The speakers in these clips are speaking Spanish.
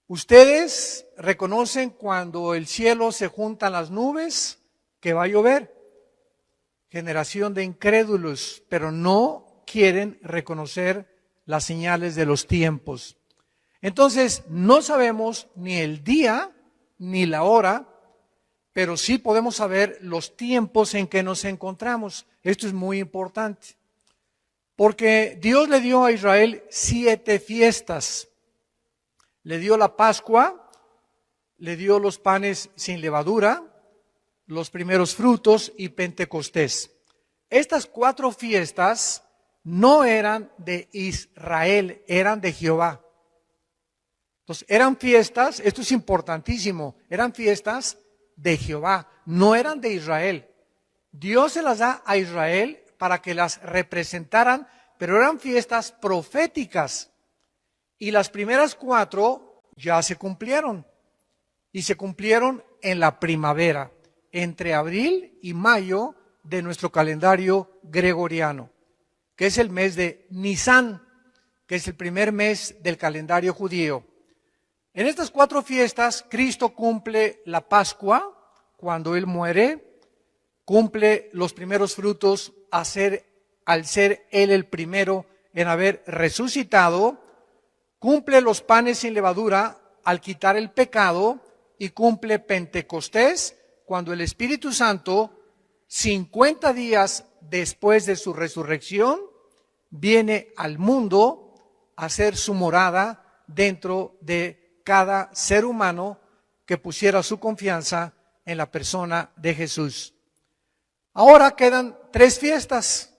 Ustedes reconocen cuando el cielo se juntan las nubes que va a llover. Generación de incrédulos, pero no quieren reconocer las señales de los tiempos. Entonces, no sabemos ni el día ni la hora, pero sí podemos saber los tiempos en que nos encontramos. Esto es muy importante, porque Dios le dio a Israel 7 fiestas. Le dio la Pascua, le dio los panes sin levadura, los primeros frutos y Pentecostés. Estas 4 fiestas no eran de Israel, eran de Jehová. Entonces, eran fiestas, esto es importantísimo, eran fiestas de Jehová, no eran de Israel. Dios se las da a Israel para que las representaran, pero eran fiestas proféticas. Y las primeras 4 ya se cumplieron. Y se cumplieron en la primavera, entre abril y mayo de nuestro calendario gregoriano, que es el mes de Nisán, que es el primer mes del calendario judío. En estas 4 fiestas, Cristo cumple la Pascua, cuando Él muere, cumple los primeros frutos al ser Él el primero en haber resucitado, cumple los panes sin levadura al quitar el pecado y cumple Pentecostés, cuando el Espíritu Santo, 50 días después de su resurrección, viene al mundo a hacer su morada dentro de cada ser humano que pusiera su confianza en la persona de Jesús. Ahora quedan 3 fiestas,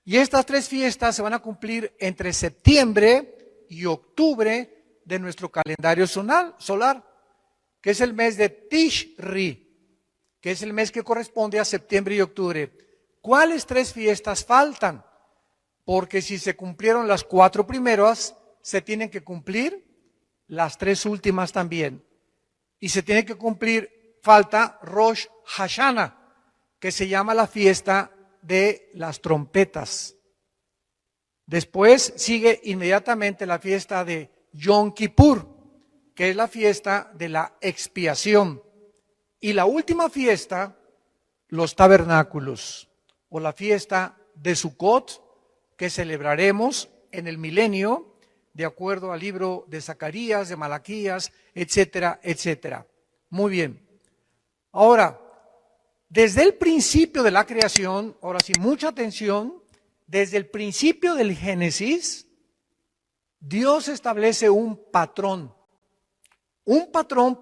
y estas 3 fiestas se van a cumplir entre septiembre y octubre de nuestro calendario solar, que es el mes de Tishri, que es el mes que corresponde a septiembre y octubre. ¿Cuáles 3 fiestas faltan? Porque si se cumplieron las 4 primeras, se tienen que cumplir las 3 últimas también. Y se tiene que cumplir, falta Rosh Hashanah, que se llama la fiesta de las trompetas. Después sigue inmediatamente la fiesta de Yom Kippur, que es la fiesta de la expiación. Y la última fiesta, los tabernáculos, o la fiesta de Sukkot, que celebraremos en el milenio, de acuerdo al libro de Zacarías, de Malaquías, etcétera, etcétera. Muy bien. Ahora, desde el principio de la creación, ahora sí, mucha atención, desde el principio del Génesis, Dios establece un patrón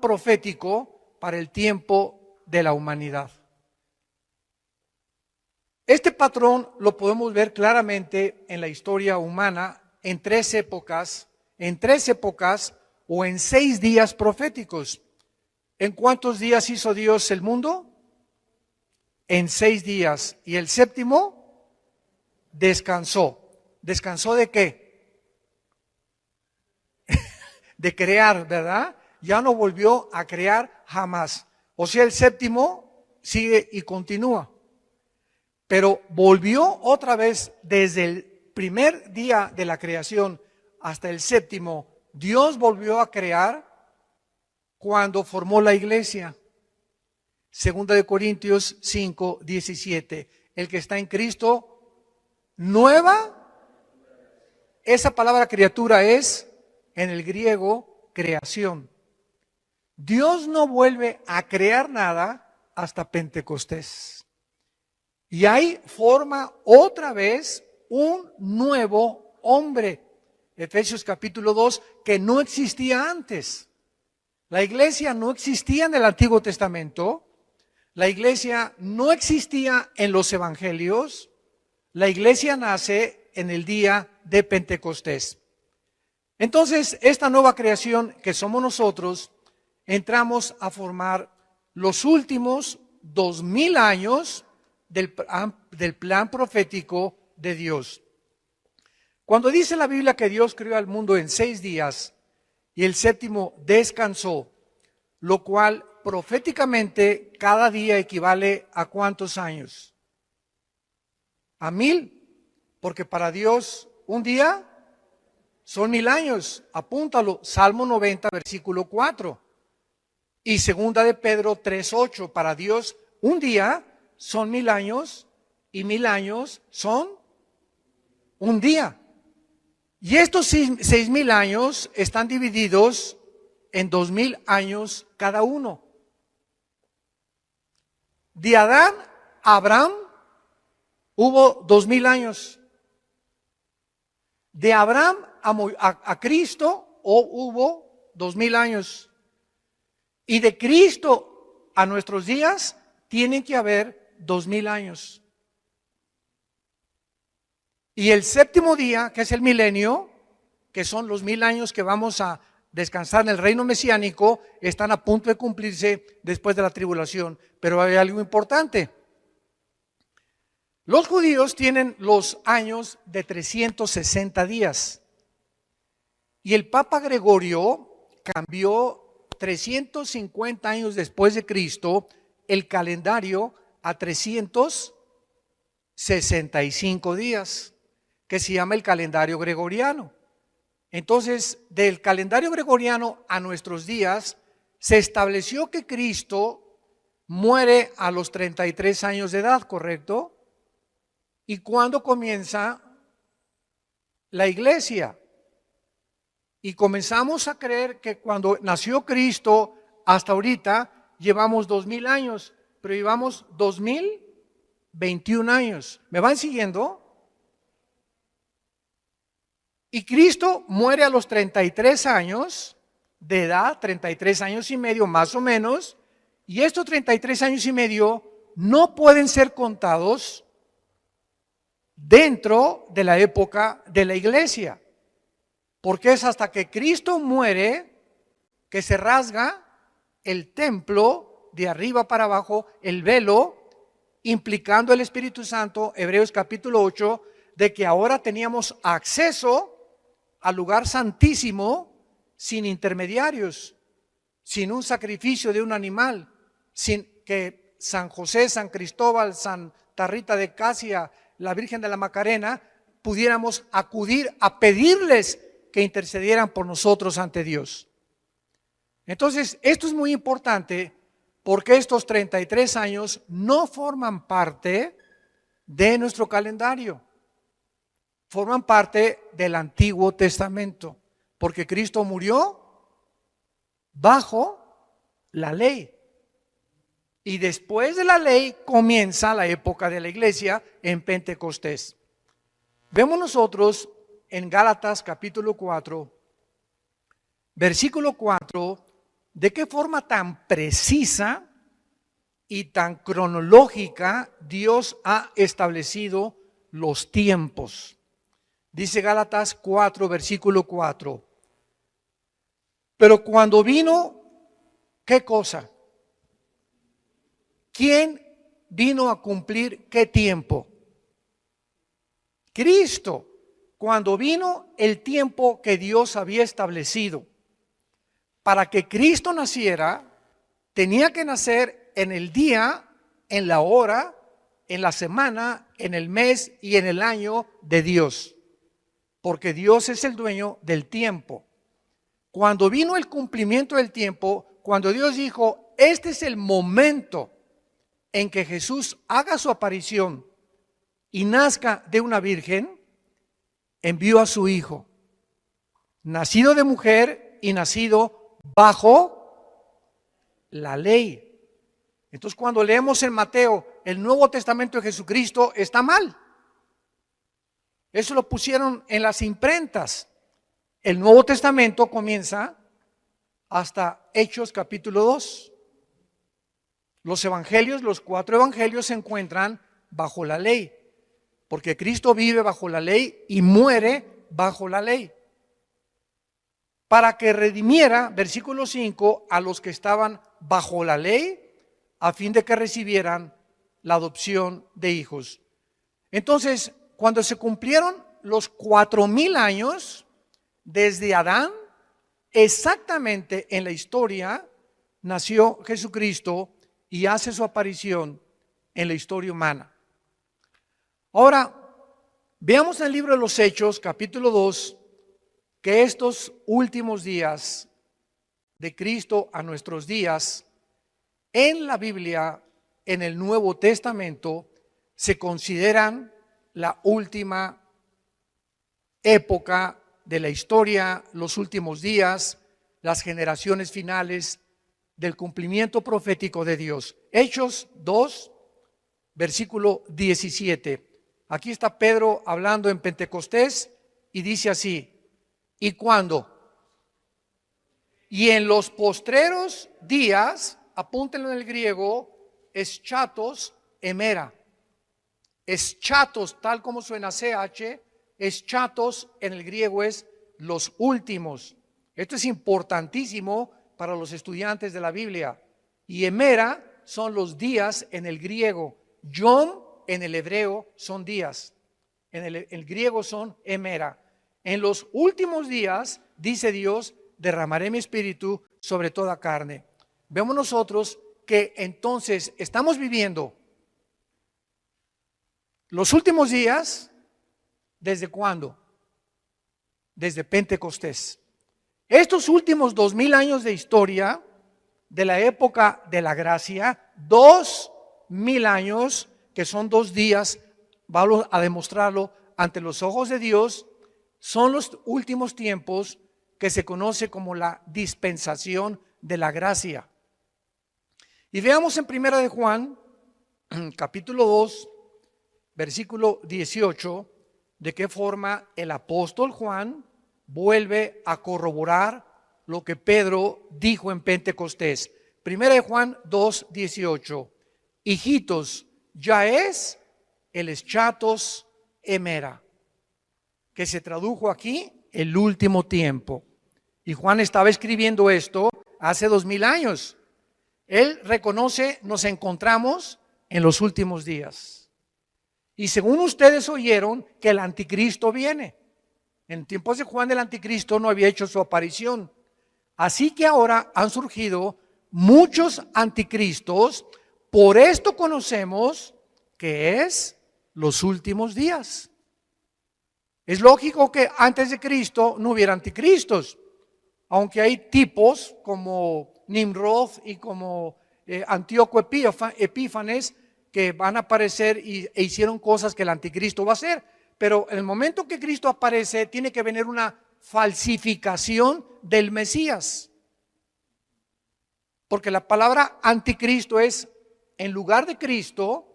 profético para el tiempo de la humanidad. Este patrón lo podemos ver claramente en la historia humana en 3 épocas, o en 6 días proféticos. ¿En cuántos días hizo Dios el mundo? En 6 días. Y el séptimo descansó. ¿Descansó de qué? De crear, ¿verdad? Ya no volvió a crear jamás. O sea, el séptimo sigue y continúa. Pero volvió otra vez desde el primer día de la creación hasta el séptimo. Dios volvió a crear cuando formó la iglesia. 2 de Corintios 5, 17. El que está en Cristo, nueva. Esa palabra criatura es, en el griego, creación. Dios no vuelve a crear nada hasta Pentecostés. Y ahí forma otra vez un nuevo hombre. Efesios capítulo 2, que no existía antes. La iglesia no existía en el Antiguo Testamento. La iglesia no existía en los evangelios. La iglesia nace en el día de Pentecostés. Entonces, esta nueva creación que somos nosotros, entramos a formar los últimos 2000 años del plan profético de Dios. Cuando dice la Biblia que Dios creó al mundo en 6 días y el séptimo descansó, lo cual proféticamente cada día equivale a ¿cuántos años? A 1000, porque para Dios un día son 1000 años. Apúntalo, Salmo 90, versículo 4. Y segunda de Pedro 3:8. Para Dios, un día son 1000 años y 1000 años son un día. Y estos 6000 años están divididos en 2000 años cada uno. De Adán a Abraham hubo 2000 años. De Abraham a Cristo hubo 2000 años. Y de Cristo a nuestros días tienen que haber 2000 años. Y el séptimo día, que es el milenio, que son los 1000 años que vamos a descansar en el reino mesiánico, están a punto de cumplirse después de la tribulación. Pero hay algo importante. Los judíos tienen los años de 360 días. Y el Papa Gregorio cambió 350 años después de Cristo el calendario a 365 días, que se llama el calendario gregoriano. Entonces, del calendario gregoriano a nuestros días, se estableció que Cristo muere a los 33 años de edad, ¿correcto? ¿Y cuándo comienza la iglesia? Y comenzamos a creer que cuando nació Cristo hasta ahorita llevamos 2000 años, pero llevamos 2021 años. ¿Me van siguiendo? Y Cristo muere a los 33 años de edad, 33 años y medio más o menos, y estos 33 años y medio no pueden ser contados dentro de la época de la iglesia, porque es hasta que Cristo muere que se rasga el templo de arriba para abajo, el velo, implicando el Espíritu Santo, Hebreos capítulo 8, de que ahora teníamos acceso al lugar santísimo sin intermediarios, sin un sacrificio de un animal, sin que San José, San Cristóbal, Santa Rita de Casia, la Virgen de la Macarena, pudiéramos acudir a pedirles que intercedieran por nosotros ante Dios. Entonces, esto es muy importante porque estos 33 años no forman parte de nuestro calendario. Forman parte del Antiguo Testamento, porque Cristo murió bajo la ley. Y después de la ley comienza la época de la iglesia en Pentecostés. Vemos nosotros en Gálatas capítulo 4, versículo 4, de qué forma tan precisa y tan cronológica Dios ha establecido los tiempos. Dice Gálatas 4, versículo 4. Pero cuando vino, ¿qué cosa? ¿Quién vino a cumplir qué tiempo? Cristo. Cuando vino el tiempo que Dios había establecido. Para que Cristo naciera, tenía que nacer en el día, en la hora, en la semana, en el mes y en el año de Dios. Porque Dios es el dueño del tiempo. Cuando vino el cumplimiento del tiempo, cuando Dios dijo, este es el momento en que Jesús haga su aparición y nazca de una virgen, envió a su Hijo, nacido de mujer y nacido bajo la ley. Entonces, cuando leemos en Mateo el Nuevo Testamento de Jesucristo, está mal. Eso lo pusieron en las imprentas. El Nuevo Testamento comienza hasta Hechos capítulo 2. Los evangelios, los 4 evangelios se encuentran bajo la ley, porque Cristo vive bajo la ley y muere bajo la ley, para que redimiera, versículo 5, a los que estaban bajo la ley, a fin de que recibieran la adopción de hijos. Entonces, cuando se cumplieron los 4000 años desde Adán, exactamente en la historia nació Jesucristo y hace su aparición en la historia humana. Ahora, veamos el libro de los Hechos, capítulo 2, que estos últimos días de Cristo a nuestros días, en la Biblia, en el Nuevo Testamento, se consideran la última época de la historia, los últimos días, las generaciones finales del cumplimiento profético de Dios. Hechos 2, versículo 17. Aquí está Pedro hablando en Pentecostés y dice así: ¿y cuándo? Y en los postreros días, apúntenlo en el griego, eschatos emera. Eschatos, tal como suena CH, eschatos en el griego es los últimos. Esto es importantísimo para los estudiantes de la Biblia. Y emera son los días en el griego. Yom en el hebreo son días. En el griego son emera. En los últimos días, dice Dios, derramaré mi espíritu sobre toda carne. Vemos nosotros que entonces estamos viviendo los últimos días. ¿Desde cuándo? Desde Pentecostés. Estos últimos 2000 años de historia de la época de la gracia, 2000 años, que son 2 días, vamos a demostrarlo ante los ojos de Dios, son los últimos tiempos que se conoce como la dispensación de la gracia. Y veamos en Primera de Juan, capítulo 2, versículo 18, de qué forma el apóstol Juan vuelve a corroborar lo que Pedro dijo en Pentecostés. Primera de Juan 2, 18. Hijitos, ya es el eschatos emera, que se tradujo aquí el último tiempo. Y Juan estaba escribiendo esto hace 2000 años. Él reconoce, nos encontramos en los últimos días. Y según ustedes oyeron que el anticristo viene. En tiempos de Juan el anticristo no había hecho su aparición. Así que ahora han surgido muchos anticristos. Por esto conocemos que es los últimos días. Es lógico que antes de Cristo no hubiera anticristos, aunque hay tipos como Nimrod y como Antíoco Epífanes que van a aparecer e hicieron cosas que el anticristo va a hacer. Pero en el momento que Cristo aparece, tiene que venir una falsificación del Mesías. Porque la palabra anticristo es en lugar de Cristo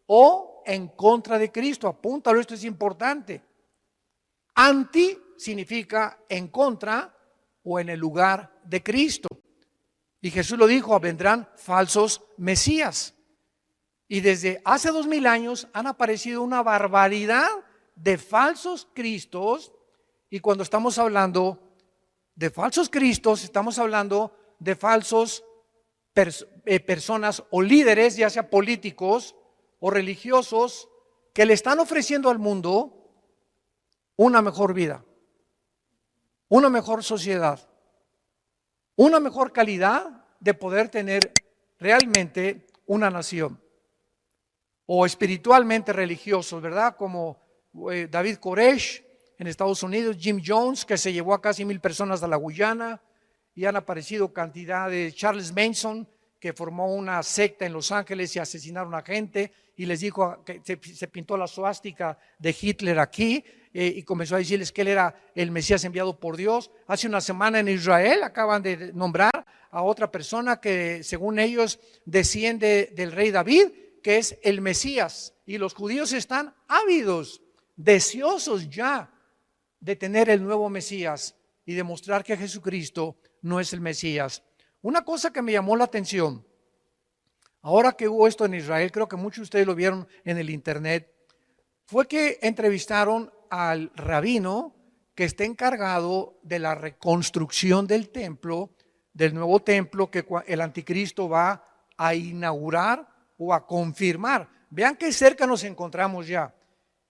o en contra de Cristo. Apúntalo, esto es importante. Anti significa en contra o en el lugar de Cristo. Y Jesús lo dijo, vendrán falsos mesías. Y desde hace 2000 años han aparecido una barbaridad de falsos cristos. Y cuando estamos hablando de falsos cristos, estamos hablando de falsos personas o líderes, ya sea políticos o religiosos, que le están ofreciendo al mundo una mejor vida, una mejor sociedad, una mejor calidad de poder tener realmente una nación. O espiritualmente religiosos, ¿verdad? Como David Koresh en Estados Unidos, Jim Jones, que se llevó a casi 1000 personas a la Guyana, y han aparecido cantidad de Charles Manson, que formó una secta en Los Ángeles y asesinaron a gente, y les dijo que se pintó la suástica de Hitler aquí, y comenzó a decirles que él era el Mesías enviado por Dios. Hace una semana en Israel acaban de nombrar a otra persona que según ellos desciende del rey David, que es el Mesías, y los judíos están ávidos, deseosos ya de tener el nuevo Mesías y demostrar que Jesucristo no es el Mesías. Una cosa que me llamó la atención, ahora que hubo esto en Israel, creo que muchos de ustedes lo vieron en el internet, fue que entrevistaron al rabino que está encargado de la reconstrucción del templo, del nuevo templo que el anticristo va a inaugurar o a confirmar. Vean qué cerca nos encontramos ya.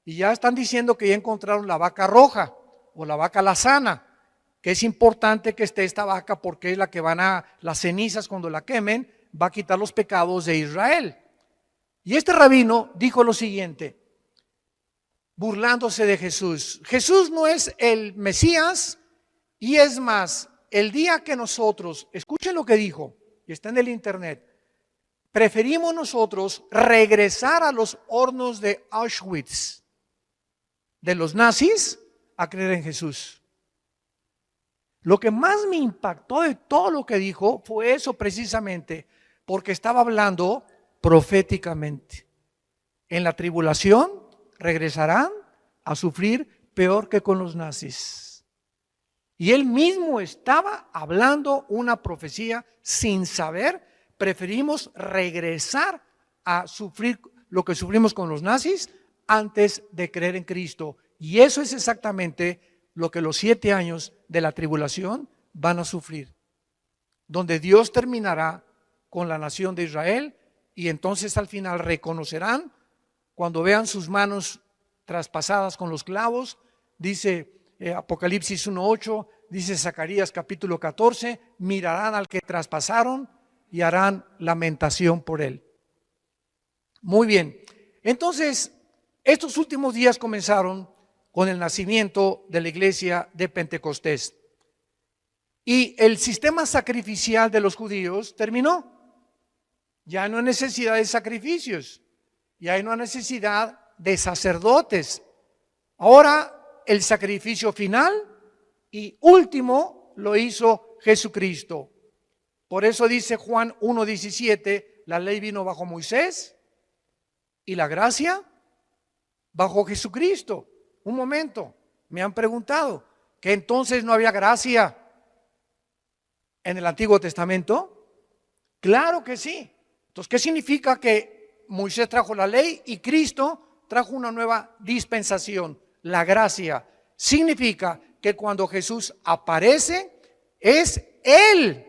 Y ya están diciendo que ya encontraron la vaca roja o la vaca lazana, que es importante que esté esta vaca porque es la que las cenizas cuando la quemen, va a quitar los pecados de Israel. Y este rabino dijo lo siguiente, burlándose de Jesús. Jesús no es el Mesías Y es más, el día que nosotros, escuchen lo que dijo, y está en el internet, preferimos nosotros regresar a los hornos de Auschwitz de los nazis a creer en Jesús. Lo que más me impactó de todo lo que dijo fue eso precisamente, porque estaba hablando proféticamente. En la tribulación regresarán a sufrir peor que con los nazis. Y él mismo estaba hablando una profecía sin saber. Preferimos regresar a sufrir lo que sufrimos con los nazis antes de creer en Cristo. Y eso es exactamente lo que los 7 años de la tribulación van a sufrir, donde Dios terminará con la nación de Israel, y entonces al final reconocerán, cuando vean sus manos traspasadas con los clavos, dice Apocalipsis 1:8, dice Zacarías capítulo 14, mirarán al que traspasaron y harán lamentación por él. Muy bien, entonces estos últimos días comenzaron con el nacimiento de la iglesia de Pentecostés. Y el sistema sacrificial de los judíos terminó. Ya no hay necesidad de sacrificios, ya no hay necesidad de sacerdotes. Ahora el sacrificio final y último lo hizo Jesucristo. Por eso dice Juan 1:17, la ley vino bajo Moisés y la gracia bajo Jesucristo. Un momento, me han preguntado que entonces no había gracia en el Antiguo Testamento. Claro que sí. Entonces, ¿qué significa que Moisés trajo la ley y Cristo trajo una nueva dispensación? La gracia significa que cuando Jesús aparece, es Él.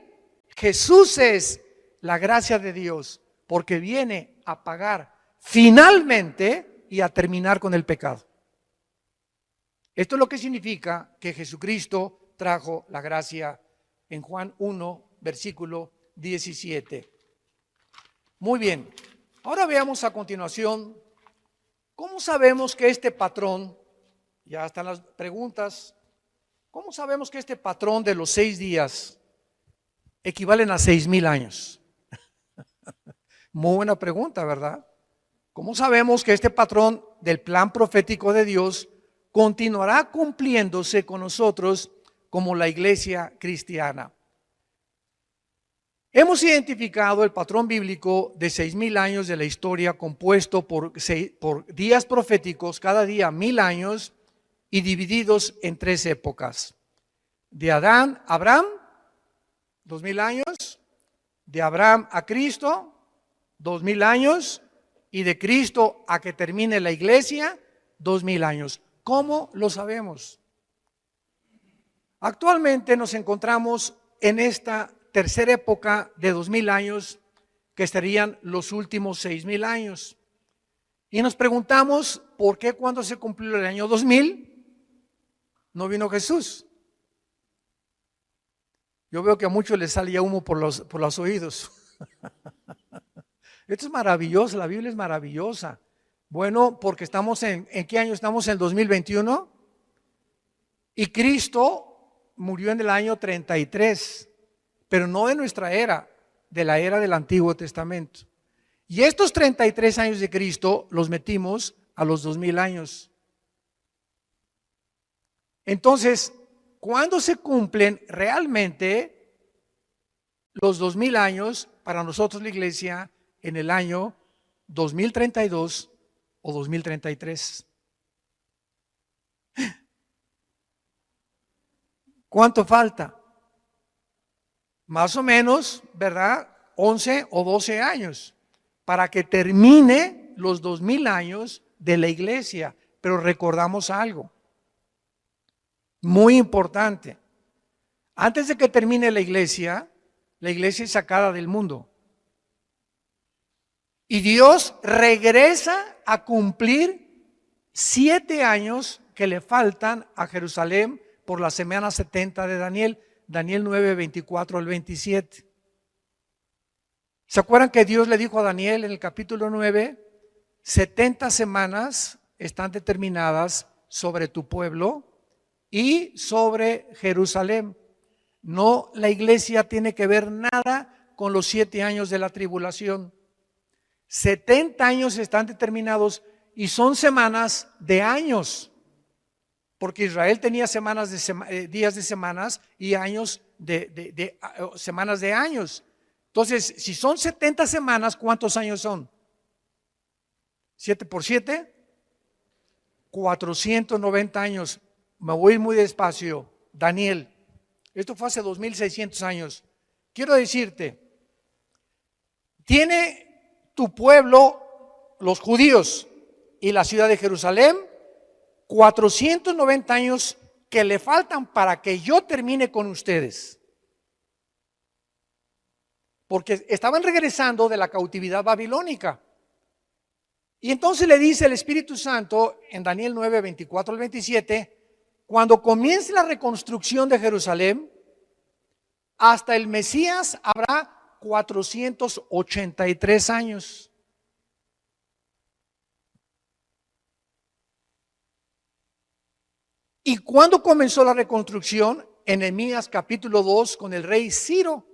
Jesús es la gracia de Dios, porque viene a pagar finalmente y a terminar con el pecado. Esto es lo que significa que Jesucristo trajo la gracia en Juan 1, versículo 17. Muy bien, ahora veamos a continuación cómo sabemos que este patrón, ya están las preguntas, cómo sabemos que este patrón de los 6 días equivalen a 6,000 años. Muy buena pregunta, ¿verdad? ¿Cómo sabemos que este patrón del plan profético de Dios continuará cumpliéndose con nosotros como la iglesia cristiana? Hemos identificado el patrón bíblico de 6,000 años de la historia, compuesto por días proféticos, cada día 1,000 años, y divididos en 3 épocas. De Adán a Abraham, 2,000 años. De Abraham a Cristo, 2,000 años. Y de Cristo a que termine la iglesia, 2,000 años. ¿Cómo lo sabemos? Actualmente nos encontramos en esta tercera época de 2,000 años, que estarían los últimos 6,000 años. Y nos preguntamos, ¿por qué cuando se cumplió el año 2000 no vino Jesús? Yo veo que a muchos les sale ya humo por los oídos. Esto es maravilloso, la Biblia es maravillosa. Bueno, porque estamos ¿en qué año estamos? En el 2021. Y Cristo murió en el año 33, pero no de nuestra era, de la era del Antiguo Testamento. Y estos 33 años de Cristo los metimos a los 2,000 años. Entonces, ¿cuándo se cumplen realmente los 2,000 años para nosotros la iglesia? En el año 2032 o 2033. ¿Cuánto falta? Más o menos, ¿verdad? 11 o 12 años para que termine los 2,000 años de la iglesia. Pero recordamos algo muy importante. Antes de que termine la iglesia es sacada del mundo. Y Dios regresa a cumplir 7 años que le faltan a Jerusalén por la semana 70 de Daniel. Daniel 9, 24 al 27. ¿Se acuerdan que Dios le dijo a Daniel en el capítulo 9? 70 semanas están determinadas sobre tu pueblo y sobre Jerusalén. No, la iglesia tiene que ver nada con los 7 años de la tribulación. 70 años están determinados y son semanas de años, porque Israel tenía semanas de días de semanas y años de semanas de años. Entonces, si son 70 semanas, ¿cuántos años son? 7 por 7, 490 años. Me voy muy despacio. Daniel, esto fue hace 2600 años. Quiero decirte, tiene tu pueblo, los judíos y la ciudad de Jerusalén, 490 años que le faltan para que yo termine con ustedes. Porque estaban regresando de la cautividad babilónica. Y entonces le dice el Espíritu Santo en Daniel 9, 24 al 27, cuando comience la reconstrucción de Jerusalén, hasta el Mesías habrá 483 años. ¿Y cuándo comenzó la reconstrucción? En Nehemías capítulo 2 con el rey Ciro.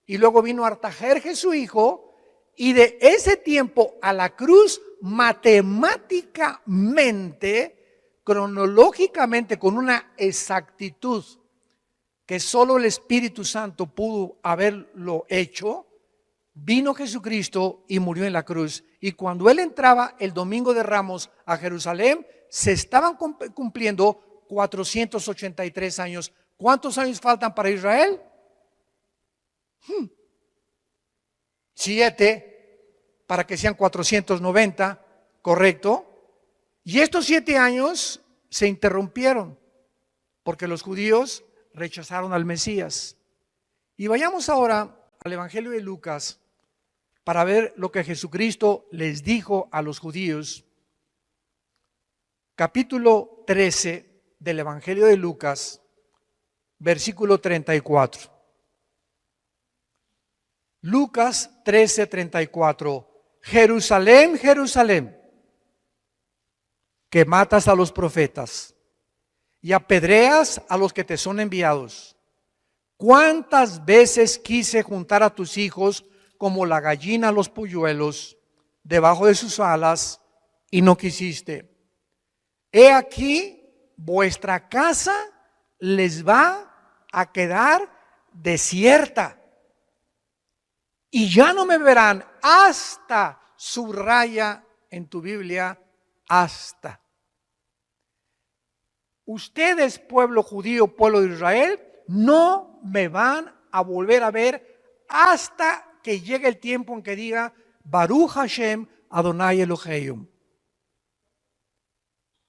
Y luego vino Artajerjes su hijo, y de ese tiempo a la cruz, matemáticamente, cronológicamente, con una exactitud que solo el Espíritu Santo pudo haberlo hecho, vino Jesucristo y murió en la cruz. Y cuando Él entraba el domingo de Ramos a Jerusalén, se estaban cumpliendo 483 años. ¿Cuántos años faltan para Israel? 7, para que sean 490, ¿correcto? Y estos 7 años se interrumpieron porque los judíos rechazaron al Mesías. Y vayamos ahora al Evangelio de Lucas para ver lo que Jesucristo les dijo a los judíos. Capítulo 13 del Evangelio de Lucas, versículo 34. Lucas 13:34. Jerusalén, Jerusalén, que matas a los profetas y apedreas a los que te son enviados. ¿Cuántas veces quise juntar a tus hijos como la gallina a los polluelos debajo de sus alas y no quisiste? He aquí, vuestra casa les va a quedar desierta. Y ya no me verán hasta, subraya en tu Biblia, hasta. Ustedes, pueblo judío, pueblo de Israel, no me van a volver a ver hasta que llegue el tiempo en que diga Baruch Hashem Adonai Elohim.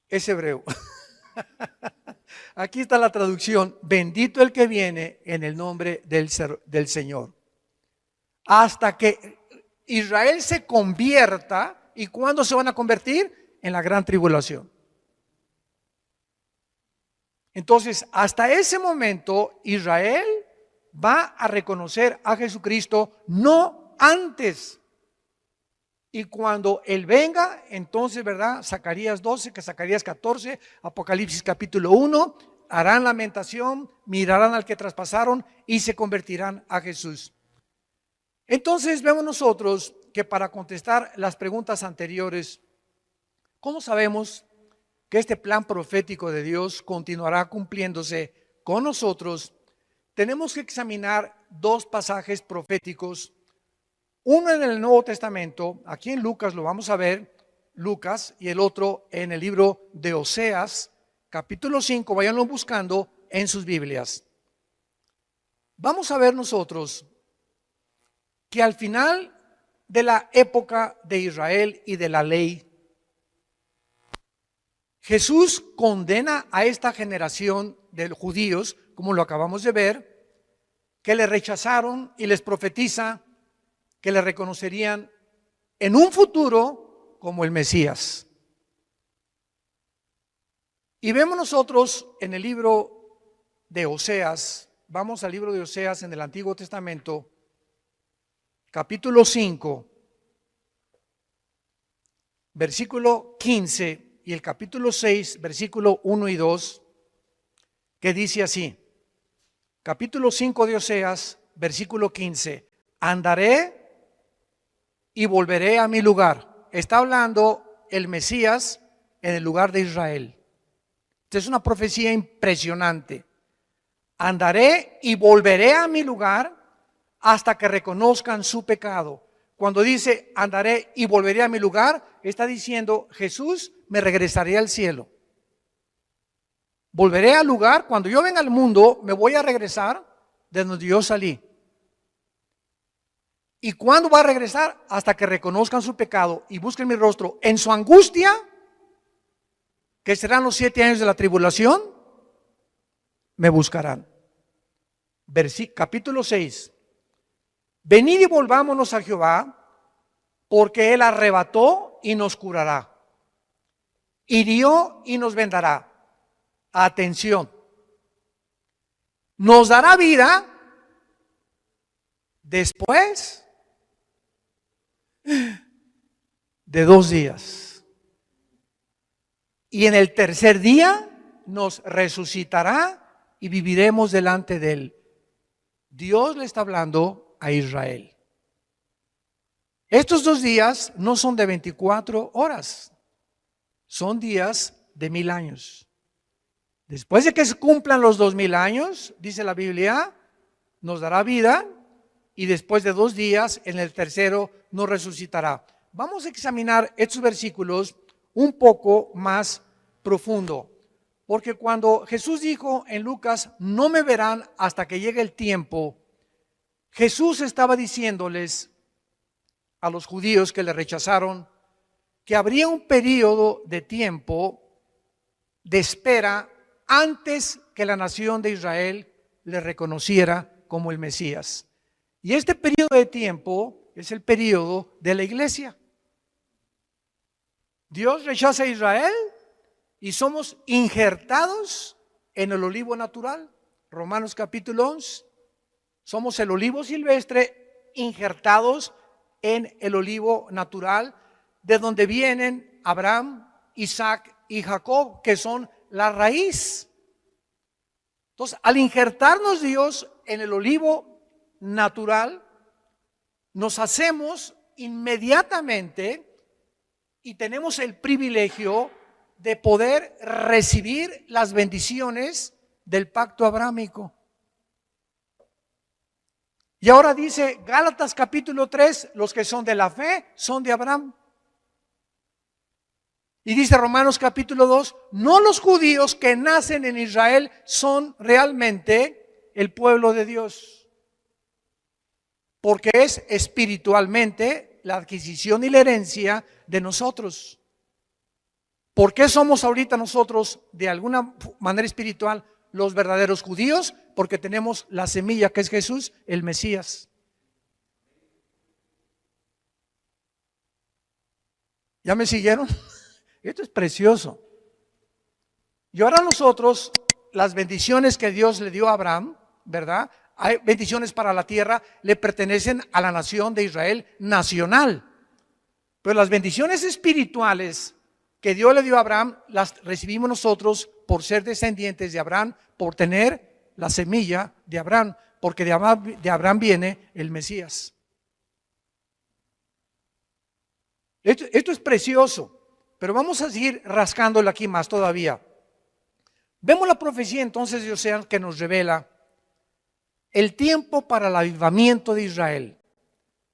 Es hebreo. Aquí está la traducción: bendito el que viene en el nombre del Señor. Hasta que Israel se convierta. ¿Y cuándo se van a convertir? En la gran tribulación. Entonces, hasta ese momento, Israel va a reconocer a Jesucristo, no antes. Y cuando Él venga, entonces, ¿verdad? Zacarías 12, que Zacarías 14, Apocalipsis capítulo 1, harán lamentación, mirarán al que traspasaron y se convertirán a Jesús. Entonces vemos nosotros que para contestar las preguntas anteriores, ¿cómo sabemos que este plan profético de Dios continuará cumpliéndose con nosotros? Tenemos que examinar 2 pasajes proféticos, uno en el Nuevo Testamento, aquí en Lucas lo vamos a ver, Lucas, y el otro en el libro de Oseas, capítulo 5, váyanlo buscando en sus Biblias. Vamos a ver nosotros que al final de la época de Israel y de la ley, Jesús condena a esta generación de judíos, como lo acabamos de ver, que le rechazaron, y les profetiza que le reconocerían en un futuro como el Mesías. Y vemos nosotros en el libro de Oseas, vamos al libro de Oseas en el Antiguo Testamento, capítulo 5, versículo 15, y el capítulo 6, versículo 1 y 2, que dice así, capítulo 5 de Oseas, versículo 15, andaré y volveré a mi lugar. Está hablando el Mesías en el lugar de Israel. Esta es una profecía impresionante. Andaré y volveré a mi lugar hasta que reconozcan su pecado. Cuando dice andaré y volveré a mi lugar, está diciendo Jesús, me regresaré al cielo. Volveré al lugar, cuando yo venga al mundo, me voy a regresar de donde yo salí. ¿Y cuándo va a regresar? Hasta que reconozcan su pecado y busquen mi rostro en su angustia, que serán los 7 años de la tribulación, me buscarán. Capítulo 6. Venid y volvámonos a Jehová, porque Él arrebató y nos curará, hirió y nos vendará. Atención, nos dará vida después de 2 días. Y en el tercer día nos resucitará y viviremos delante de Él. Dios le está hablando a Israel. Estos 2 días no son de 24 horas, son días de 1000 años. Después de que se cumplan los 2000 años, dice la Biblia, nos dará vida y después de 2 días, en el tercero, nos resucitará. Vamos a examinar estos versículos un poco más profundo, porque cuando Jesús dijo en Lucas, no me verán hasta que llegue el tiempo, Jesús estaba diciéndoles a los judíos que le rechazaron que habría un periodo de tiempo de espera antes que la nación de Israel le reconociera como el Mesías. Y este periodo de tiempo es el periodo de la iglesia. Dios rechaza a Israel y somos injertados en el olivo natural. Romanos capítulo 11. Somos el olivo silvestre injertados en el olivo natural, de donde vienen Abraham, Isaac y Jacob, que son la raíz. Entonces, al injertarnos Dios en el olivo natural, nos hacemos inmediatamente y tenemos el privilegio de poder recibir las bendiciones del pacto abrámico. Y ahora dice Gálatas capítulo 3, los que son de la fe son de Abraham. Y dice Romanos capítulo 2, no los judíos que nacen en Israel son realmente el pueblo de Dios, porque es espiritualmente la adquisición y la herencia de nosotros. ¿Por qué somos ahorita nosotros de alguna manera espiritual los verdaderos judíos? Porque tenemos la semilla que es Jesús, el Mesías. ¿Ya me siguieron? Esto es precioso. Y ahora nosotros, las bendiciones que Dios le dio a Abraham, ¿verdad? Hay bendiciones para la tierra, le pertenecen a la nación de Israel nacional. Pero las bendiciones espirituales que Dios le dio a Abraham, las recibimos nosotros por ser descendientes de Abraham, por tener la semilla de Abraham, porque de Abraham viene el Mesías. Esto es precioso. Pero vamos a seguir rascándole aquí más todavía. Vemos la profecía entonces de Oseas que nos revela el tiempo para el avivamiento de Israel,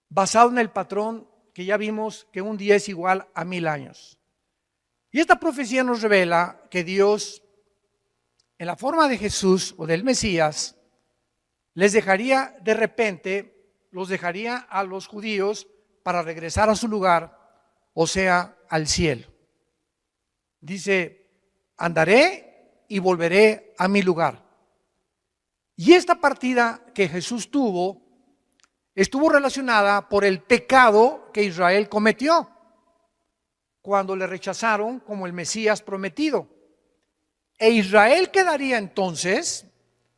basado en el patrón que ya vimos que un día es igual a 1000 años. Y esta profecía nos revela que Dios, en la forma de Jesús o del Mesías, les dejaría de repente, los dejaría a los judíos para regresar a su lugar, o sea, al cielo. Dice, andaré y volveré a mi lugar. Y esta partida que Jesús tuvo, estuvo relacionada por el pecado que Israel cometió cuando le rechazaron como el Mesías prometido. E Israel quedaría entonces,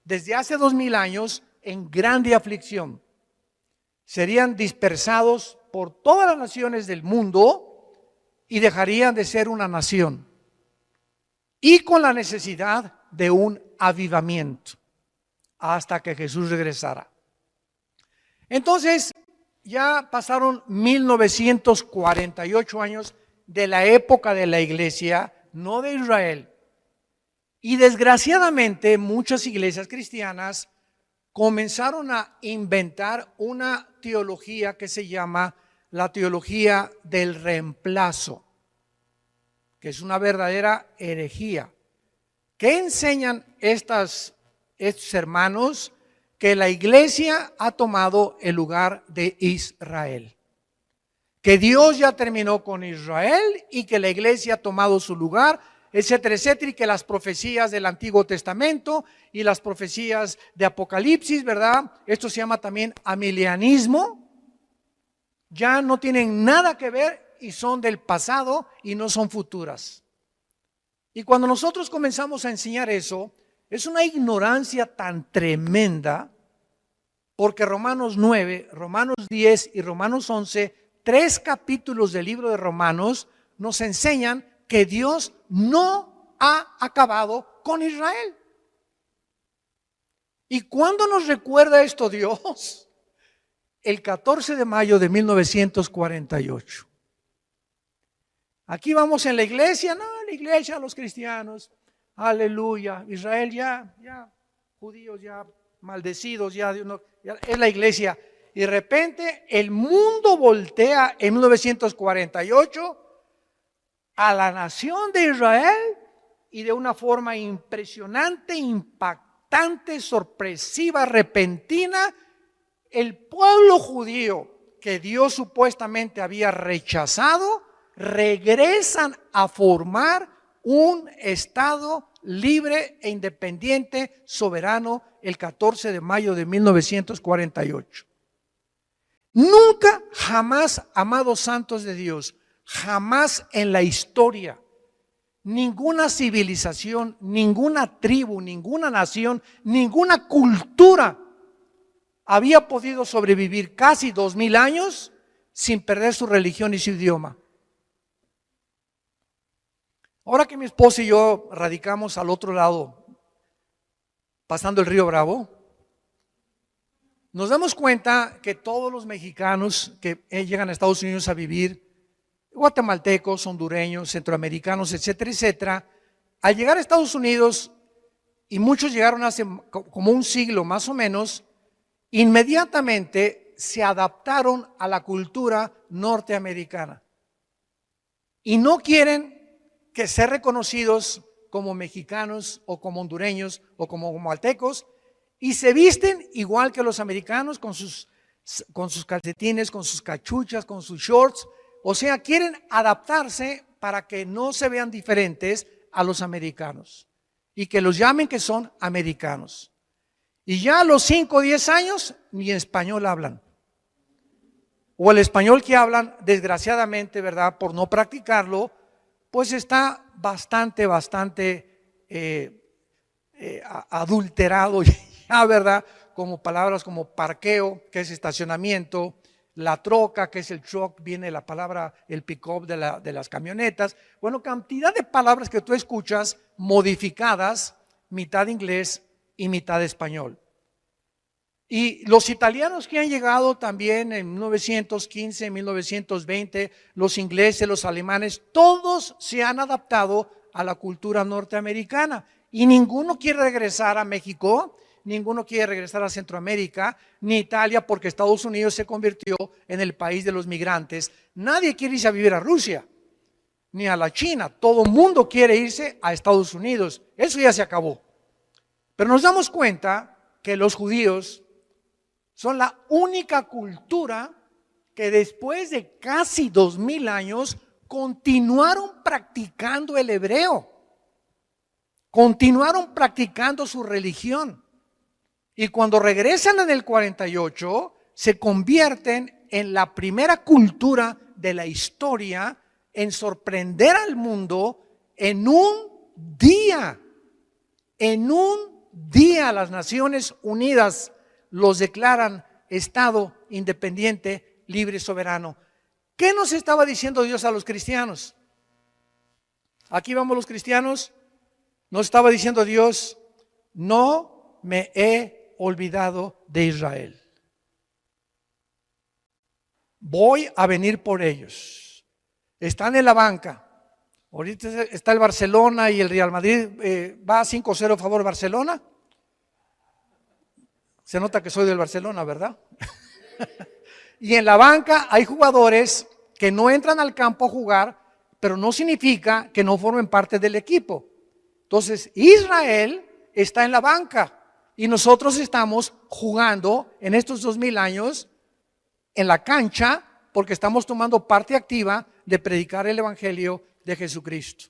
desde hace 2000 años, en grande aflicción. Serían dispersados por todas las naciones del mundo y dejarían de ser una nación. Y con la necesidad de un avivamiento hasta que Jesús regresara. Entonces, ya pasaron 1948 años de la época de la iglesia, no de Israel. Y desgraciadamente muchas iglesias cristianas comenzaron a inventar una teología que se llama la teología del reemplazo, que es una verdadera herejía. ¿Qué enseñan estos hermanos? Que la iglesia ha tomado el lugar de Israel, que Dios ya terminó con Israel y que la iglesia ha tomado su lugar, etcétera, etcétera, y que las profecías del Antiguo Testamento y las profecías de Apocalipsis, ¿verdad? Esto se llama también amilianismo, ya no tienen nada que ver y son del pasado y no son futuras. Y cuando nosotros comenzamos a enseñar eso, es una ignorancia tan tremenda, porque Romanos 9, Romanos 10 y Romanos 11, 3 capítulos del libro de Romanos, nos enseñan que Dios no ha acabado con Israel. ¿Y cuándo nos recuerda esto Dios? El 14 de mayo de 1948. Aquí vamos en la iglesia, no, la iglesia, los cristianos, aleluya, Israel ya, judíos ya maldecidos, ya es la iglesia. Y de repente el mundo voltea en 1948 a la nación de Israel y de una forma impresionante, impactante, sorpresiva, repentina, el pueblo judío que Dios supuestamente había rechazado, regresan a formar un estado libre e independiente, soberano, el 14 de mayo de 1948. Nunca, jamás, amados santos de Dios, jamás en la historia, ninguna civilización, ninguna tribu, ninguna nación, ninguna cultura había podido sobrevivir casi 2000 años sin perder su religión y su idioma. Ahora que mi esposa y yo radicamos al otro lado, pasando el río Bravo, nos damos cuenta que todos los mexicanos que llegan a Estados Unidos a vivir, guatemaltecos, hondureños, centroamericanos, etcétera, etcétera, al llegar a Estados Unidos, y muchos llegaron hace como un siglo más o menos, inmediatamente se adaptaron a la cultura norteamericana y no quieren que ser reconocidos como mexicanos o como hondureños o como guatemaltecos, y se visten igual que los americanos con sus calcetines, con sus cachuchas, con sus shorts. O sea, quieren adaptarse para que no se vean diferentes a los americanos y que los llamen que son americanos. Y ya a los 5 o 10 años ni español hablan. O el español que hablan, desgraciadamente, ¿verdad? Por no practicarlo, pues está bastante adulterado ya, ¿verdad? Como palabras como parqueo, que es estacionamiento, la troca, que es el truck, viene la palabra, el pick-up de las camionetas. Bueno, cantidad de palabras que tú escuchas modificadas, mitad inglés y mitad español. Y los italianos que han llegado también en 1915, 1920, los ingleses, los alemanes, todos se han adaptado a la cultura norteamericana y ninguno quiere regresar a México, ninguno quiere regresar a Centroamérica, ni Italia, porque Estados Unidos se convirtió en el país de los migrantes. Nadie quiere irse a vivir a Rusia, ni a la China. Todo el mundo quiere irse a Estados Unidos. Eso ya se acabó. Pero nos damos cuenta que los judíos son la única cultura que después de casi 2000 años continuaron practicando el hebreo, continuaron practicando su religión. Y cuando regresan en el 48, se convierten en la primera cultura de la historia en sorprender al mundo en un día. En un día las Naciones Unidas los declaran Estado independiente, libre y soberano. ¿Qué nos estaba diciendo Dios a los cristianos? Aquí vamos los cristianos. Nos estaba diciendo Dios, no me he olvidado de Israel. Voy a venir por ellos. Están en la banca. Ahorita está el Barcelona y el Real Madrid. Va 5-0 a favor de Barcelona. Se nota que soy del Barcelona, ¿verdad? Y en la banca hay jugadores que no entran al campo a jugar, pero no significa que no formen parte del equipo. Entonces, Israel está en la banca y nosotros estamos jugando en estos 2000 años en la cancha porque estamos tomando parte activa de predicar el evangelio de Jesucristo.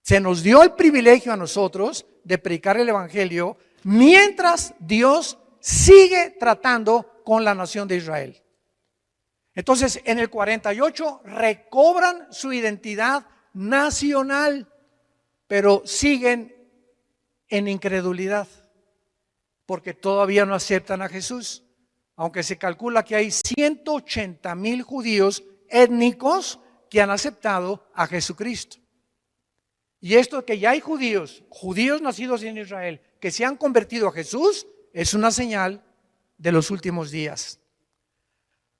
Se nos dio el privilegio a nosotros de predicar el evangelio mientras Dios sigue tratando con la nación de Israel. Entonces, en el 48 recobran su identidad nacional, pero siguen en incredulidad, porque todavía no aceptan a Jesús, aunque se calcula que hay 180,000 judíos étnicos que han aceptado a Jesucristo. Y esto que ya hay judíos nacidos en Israel, que se han convertido a Jesús, es una señal de los últimos días.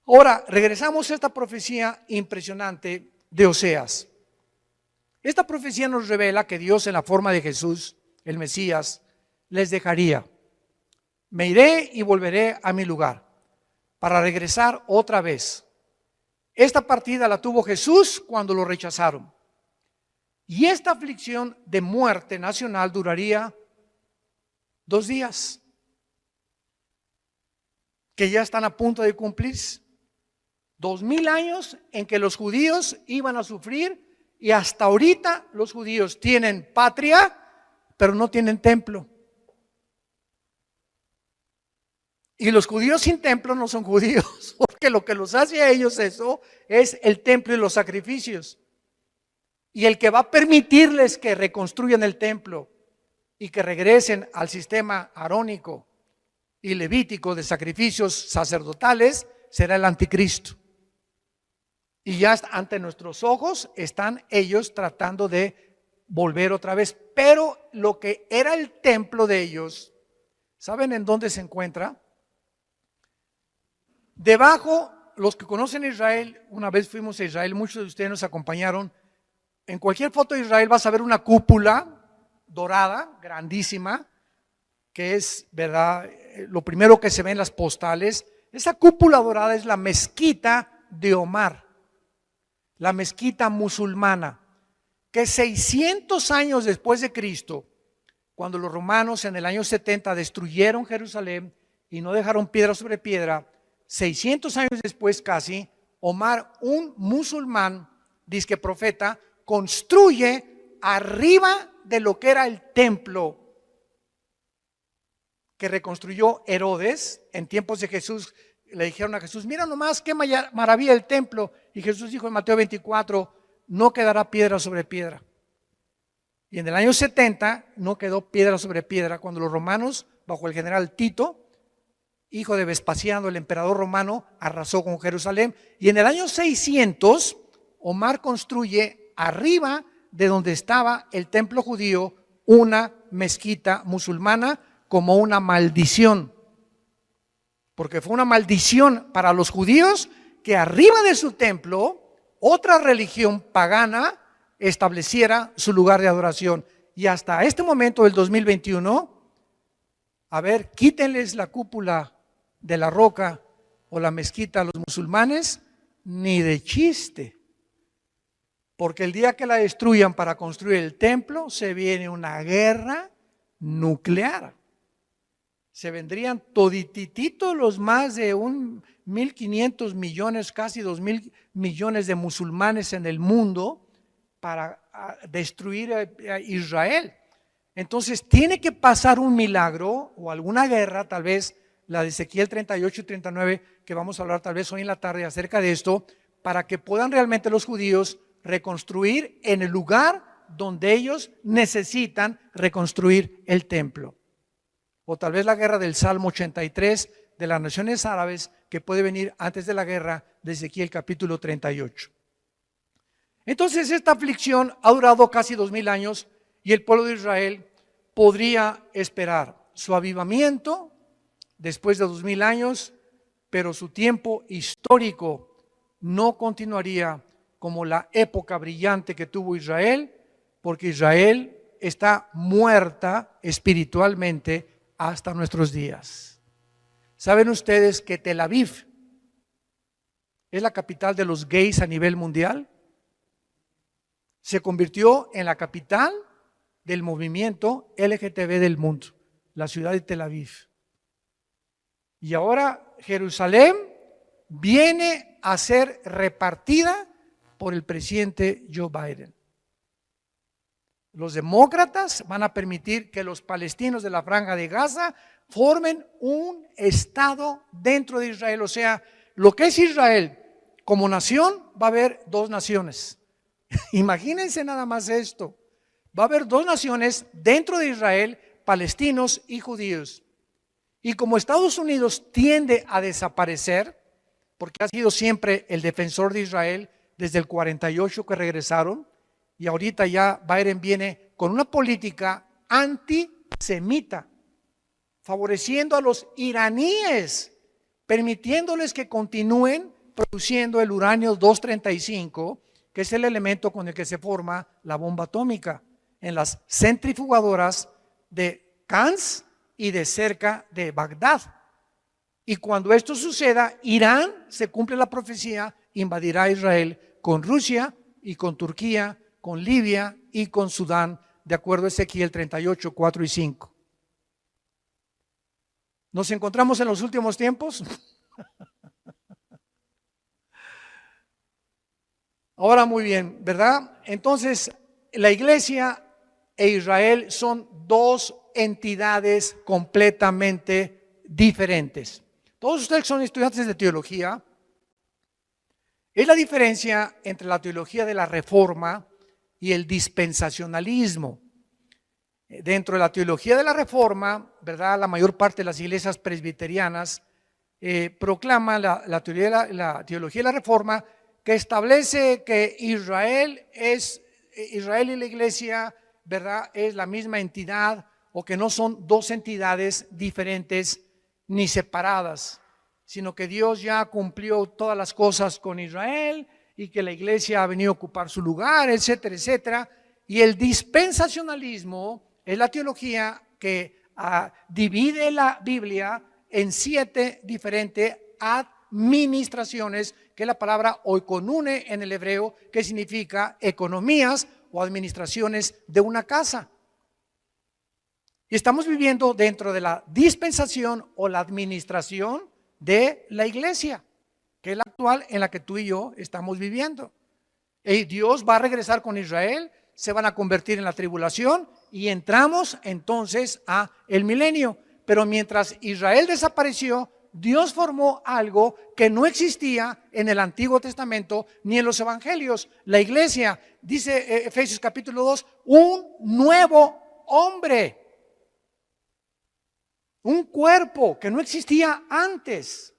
Ahora, regresamos a esta profecía impresionante de Oseas. Esta profecía nos revela que Dios en la forma de Jesús, el Mesías, les dejaría. Me iré y volveré a mi lugar para regresar otra vez. Esta partida la tuvo Jesús cuando lo rechazaron. Y esta aflicción de muerte nacional duraría 2 días, que ya están a punto de cumplirse. 2000 años en que los judíos iban a sufrir, y hasta ahorita los judíos tienen patria, pero no tienen templo. Y los judíos sin templo no son judíos, porque lo que los hace a ellos eso es el templo y los sacrificios. Y el que va a permitirles que reconstruyan el templo y que regresen al sistema arónico y levítico de sacrificios sacerdotales será el anticristo. Y ya ante nuestros ojos están ellos tratando de volver otra vez. Pero lo que era el templo de ellos, ¿saben en dónde se encuentra? Debajo, los que conocen Israel, una vez fuimos a Israel, muchos de ustedes nos acompañaron. En cualquier foto de Israel vas a ver una cúpula dorada, grandísima, que es, ¿verdad?, lo primero que se ve en las postales. Esa cúpula dorada es la mezquita de Omar, la mezquita musulmana, que 600 años después de Cristo, cuando los romanos en el año 70 destruyeron Jerusalén y no dejaron piedra sobre piedra, 600 años después casi, Omar, un musulmán, disque profeta, construye arriba de lo que era el templo que reconstruyó Herodes en tiempos de Jesús. Le dijeron a Jesús, mira nomás qué maravilla el templo. Y Jesús dijo en Mateo 24, no quedará piedra sobre piedra. Y en el año 70 no quedó piedra sobre piedra cuando los romanos, bajo el general Tito, hijo de Vespasiano, el emperador romano, arrasó con Jerusalén. Y en el año 600, Omar construye arriba de donde estaba el templo judío una mezquita musulmana como una maldición. Porque fue una maldición para los judíos que arriba de su templo otra religión pagana estableciera su lugar de adoración. Y hasta este momento del 2021, a ver, quítenles la cúpula de la roca o la mezquita a los musulmanes, ni de chiste. Porque el día que la destruyan para construir el templo, se viene una guerra nuclear. Se vendrían toditititos los más de 1.500 millones, casi 2.000 millones de musulmanes en el mundo para destruir a Israel. Entonces tiene que pasar un milagro o alguna guerra, tal vez la de Ezequiel 38 y 39, que vamos a hablar tal vez hoy en la tarde acerca de esto, para que puedan realmente los judíos reconstruir en el lugar donde ellos necesitan reconstruir el templo. O tal vez la guerra del Salmo 83 de las naciones árabes, que puede venir antes de la guerra de Ezequiel capítulo 38. Entonces esta aflicción ha durado casi 2000 años y el pueblo de Israel podría esperar su avivamiento después de 2000 años, pero su tiempo histórico no continuaría como la época brillante que tuvo Israel, porque Israel está muerta espiritualmente hasta nuestros días. ¿Saben ustedes que Tel Aviv es la capital de los gays a nivel mundial? Se convirtió en la capital del movimiento LGTB del mundo, la ciudad de Tel Aviv. Y ahora Jerusalén viene a ser repartida por el presidente Joe Biden. Los demócratas van a permitir que los palestinos de la Franja de Gaza formen un estado dentro de Israel. O sea, lo que es Israel como nación, va a haber dos naciones. Imagínense nada más esto. Va a haber dos naciones dentro de Israel, palestinos y judíos. Y como Estados Unidos tiende a desaparecer, porque ha sido siempre el defensor de Israel desde el 48 que regresaron, y ahorita ya Biden viene con una política antisemita, favoreciendo a los iraníes, permitiéndoles que continúen produciendo el uranio 235, que es el elemento con el que se forma la bomba atómica, en las centrifugadoras de Cannes y de cerca de Bagdad. Y cuando esto suceda, Irán, se cumple la profecía, invadirá Israel con Rusia y con Turquía, con Libia y con Sudán, de acuerdo a Ezequiel 38, 4 y 5. ¿Nos encontramos en los últimos tiempos? Ahora muy bien, ¿verdad? Entonces, la iglesia e Israel son dos entidades completamente diferentes. Todos ustedes que son estudiantes de teología, es la diferencia entre la teología de la Reforma y el dispensacionalismo. Dentro de la teología de la Reforma, ¿verdad? La mayor parte de las iglesias presbiterianas proclaman la teología de la Reforma, que establece que Israel y la iglesia, ¿verdad?, es la misma entidad, o que no son dos entidades diferentes ni separadas, sino que Dios ya cumplió todas las cosas con Israel y que la iglesia ha venido a ocupar su lugar, etcétera, etcétera. Y el dispensacionalismo es la teología que divide la Biblia en 7 diferentes administraciones, que es la palabra oikonune en el hebreo, que significa economías o administraciones de una casa. Y estamos viviendo dentro de la dispensación o la administración de la iglesia, que es la actual en la que tú y yo estamos viviendo. Y Dios va a regresar con Israel, se van a convertir en la tribulación y entramos entonces a el milenio. Pero mientras Israel desapareció, Dios formó algo que no existía en el Antiguo Testamento ni en los Evangelios. La iglesia, dice Efesios capítulo 2, un nuevo hombre, un cuerpo que no existía antes,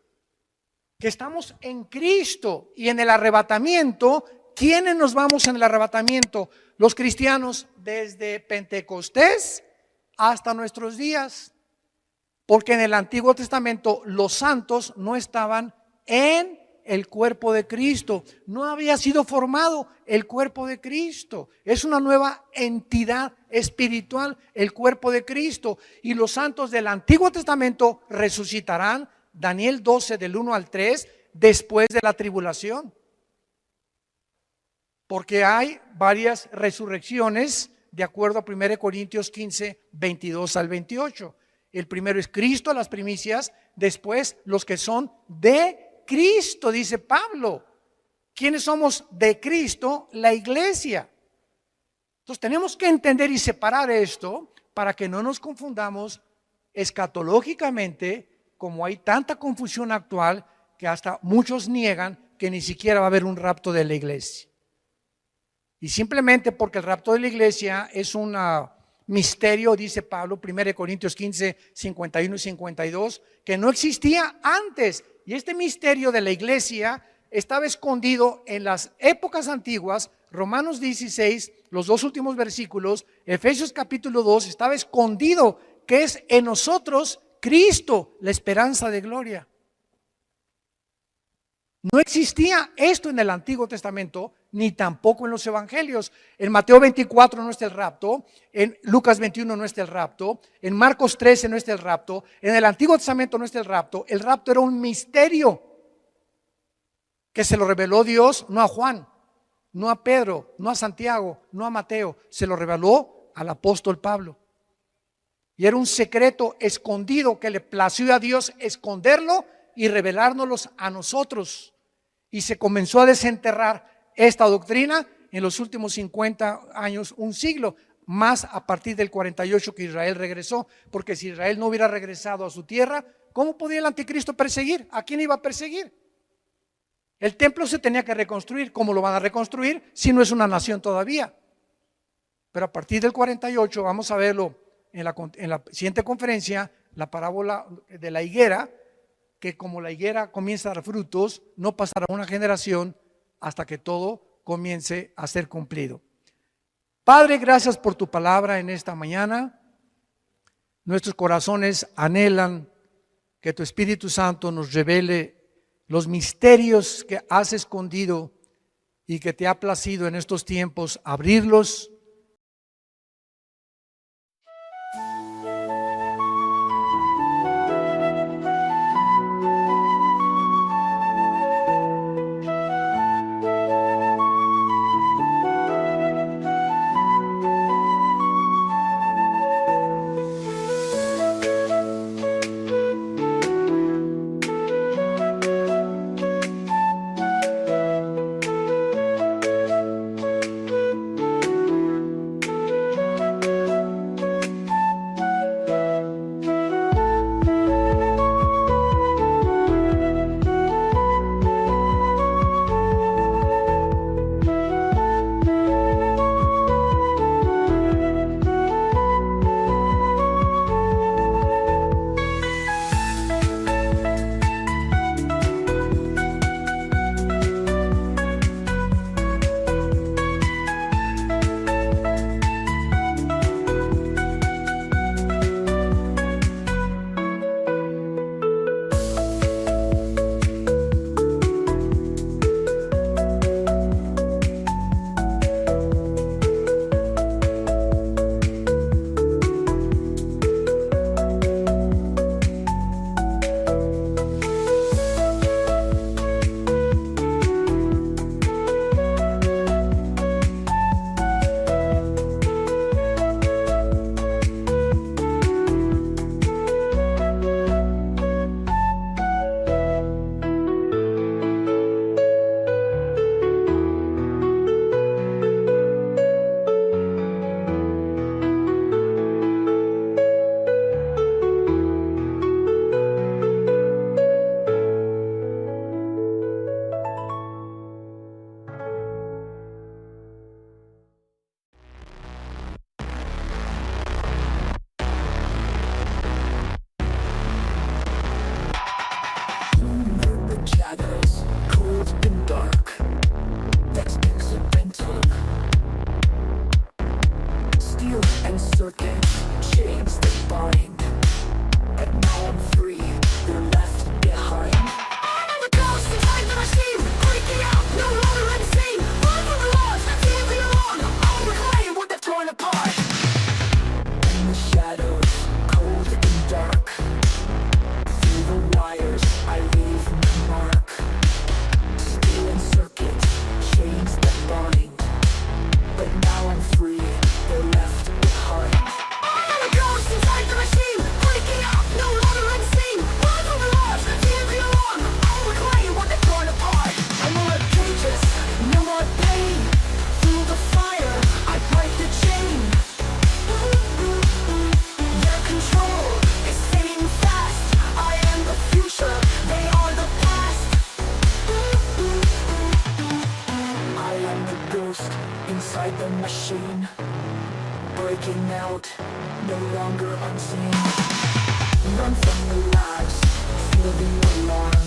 que estamos en Cristo. Y en el arrebatamiento, ¿quiénes nos vamos en el arrebatamiento? Los cristianos desde Pentecostés hasta nuestros días. Porque en el Antiguo Testamento los santos no estaban en el cuerpo de Cristo. No había sido formado el cuerpo de Cristo. Es una nueva entidad espiritual, el cuerpo de Cristo. Y los santos del Antiguo Testamento resucitarán, Daniel 12 del 1 al 3, después de la tribulación. Porque hay varias resurrecciones de acuerdo a 1 Corintios 15, 22 al 28. El primero es Cristo, las primicias, después los que son de Cristo, dice Pablo. ¿Quiénes somos de Cristo? La iglesia. Entonces tenemos que entender y separar esto para que no nos confundamos escatológicamente, como hay tanta confusión actual que hasta muchos niegan que ni siquiera va a haber un rapto de la iglesia. Y simplemente porque el rapto de la iglesia es una misterio, dice Pablo, 1 Corintios 15, 51 y 52, que no existía antes. Y este misterio de la iglesia estaba escondido en las épocas antiguas, Romanos 16, los dos últimos versículos, Efesios capítulo 2, estaba escondido, que es en nosotros Cristo, la esperanza de gloria. No existía esto en el Antiguo Testamento, ni tampoco en los Evangelios. En Mateo 24 no está el rapto, en Lucas 21 no está el rapto, en Marcos 13 no está el rapto, en el Antiguo Testamento no está el rapto. El rapto era un misterio que se lo reveló Dios, no a Juan, no a Pedro, no a Santiago, no a Mateo, se lo reveló al apóstol Pablo. Y era un secreto escondido que le plació a Dios esconderlo y revelárnoslos a nosotros. Y se comenzó a desenterrar esta doctrina en los últimos 50 años, un siglo, más a partir del 48 que Israel regresó, porque si Israel no hubiera regresado a su tierra, ¿cómo podía el anticristo perseguir? ¿A quién iba a perseguir? El templo se tenía que reconstruir. ¿Cómo lo van a reconstruir si no es una nación todavía? Pero a partir del 48, vamos a verlo en la siguiente conferencia, la parábola de la higuera, que como la higuera comienza a dar frutos, no pasará una generación hasta que todo comience a ser cumplido. Padre, gracias por tu palabra en esta mañana. Nuestros corazones anhelan que tu Espíritu Santo nos revele los misterios que has escondido y que te ha placido en estos tiempos abrirlos. Inside the machine, breaking out, no longer unseen. Run from the lies, feel the alarm.